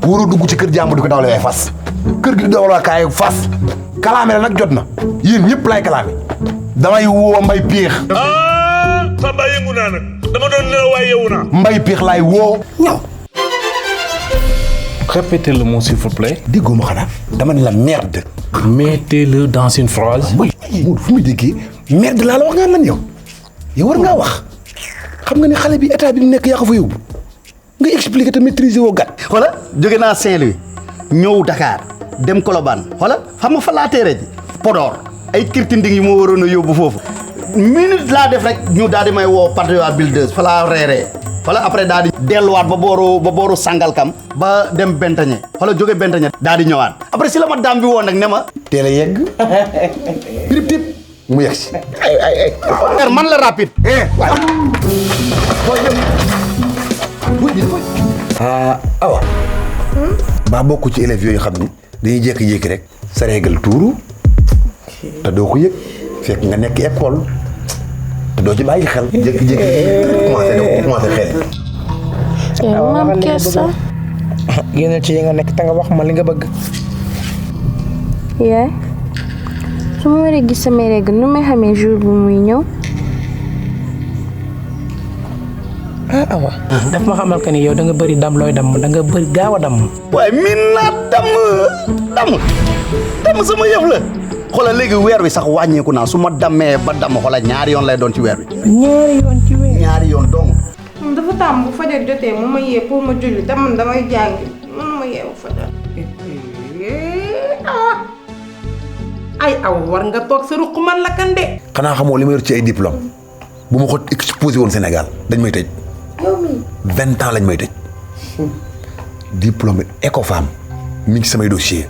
waroo dugg ci kër jàmbur di ko dawale ay fas kër gi di dawal kaay fas kalaame la nag jot na yéen ñëpp laay kalaame damay woo mbay piix Samba yëngu naa nag dama doon nelaw waaye yeewu naa mbay piix laay woo ñaw Répétez le mot s'il vous plaît. déggoo ma xanaa dama ne la merde Mettez-le dans une phrase. mooy Modou fu muy déggee merde laa la wax nga lan yow war ngaa wax xam nga ne xale bi état bi mu nekk yaa ko fa yóbbu nga expliquer te maîtriser woo gat xoola jóge naa Saint-Louis ñëw Dakar dem Colobane xoola xam nga fa laa teere ji Podor ay kirtinding yi moo waroon a yóbbu foofu minute laa def rek ñu daal di may woo Patriote Builders fa laa reeree xoola après daal di delluwaat ba booru Sangalkam ba dem Bentañe xoola jóge Bentañe daal di ñëwaat après si la ma daam bi woon nag ne ma teel a yegg pirip tip mu yegg si ay man la rapide awa baa bokk ci élèves yooyu xam ni dañuy jékki-jékki rek sa régal tuuru te doo ko yëg fekk nga nekk école te doo ci bàyyi xel jékki-jékki commencé xel maam kersa. génnal ci yi nga nekk te nga wax ma li nga bëgg. yaay su ma waree gis samay règle nu may xamee jour bu muy ñëw. awa daf ma xamal que ni yow da nga bëri dam looy dam da nga bëri gaaw a dam. waaye min naa damm sama yëf la xoolal léegi weer wi sax wàññeeku naa su ma dammee ba damm xoolal ñaari yoon lay doon ci weer wi ñaari yoon dong dafa tàmm bu fajar jotee mu ma yee pour ma julli te man damay jàngi mënuma yeewu fajar. ay aw war nga toog sa ruq man la kan de. xanaa xamoo li ma yor ci ay diplôme bu ma ko exposé woon Sénégal dañ may tëj 20 ans lañ may tëj diplôme Ecofam mi ngi samay dossier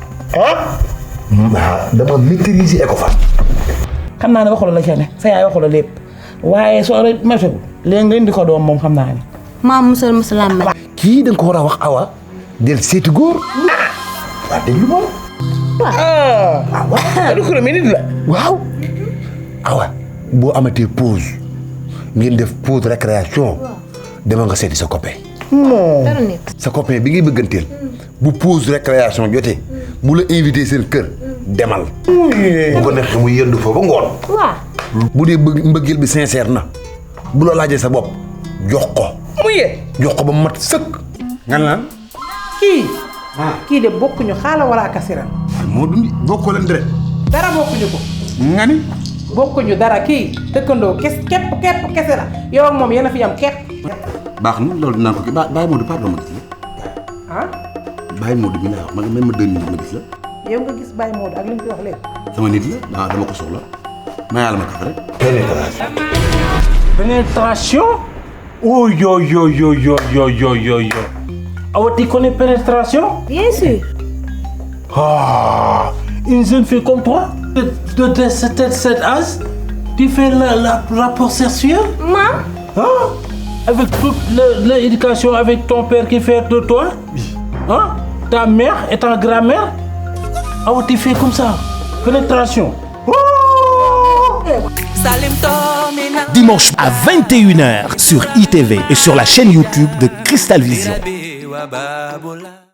dama maîtriser Ecofam xam naa ne waxu la ca ne sa yaay waxu la lépp waaye soo rek météo léegi nga indi ko doom moom xam naa ne. maam musal musalaam ma. kii da nga ko war a wax awa del seeti góor waa déglu moom waaw awa boo amatee pause ngeen def pause récréation dama nga seeti sa copain sa copain bi ngay bëgganteel bu pause récréation jotee bu la invité seen kër demal bu ko neexee mu yëndu fa ba ngoon bu dee mbëggeel bi sincère na bu la laajee sa bopp jox ko ba mat sëkk nga naan kii de bokkuñu xaala wala kasira. moo dundi bokkoo leen deret dara bokkuñu ko. nga ni bokkuñu dara kii dëkkandoo képp kese la yow ak moom yéen a fi am képp. baax na loolu dinaa ko kii Baye Modou pardon ma gis la Baye Modou bi lay wax ma même ma 2 minutes ma gis la yow nga gis Baye Modou ak li mu fi wax léegi. sama nit la dama ko soxla ma yàlla ma kaf rek Pénétration? Oh yo yo yo yo yo yo yo yo. Awa, tu connais pénétration? bien sûr. Ah, une jeune fille comme toi, de cet âge, tu fais le rapport sexuel? maam. Hein? Avec toute l'éducation avec ton père qui fait de toi? Hein? Ta mère et ta grand-mère? Awa, tu fais comme ça? Pénétration? Dimanche à 21h sur ITV et sur la chaîne YouTube de Crystal Vision.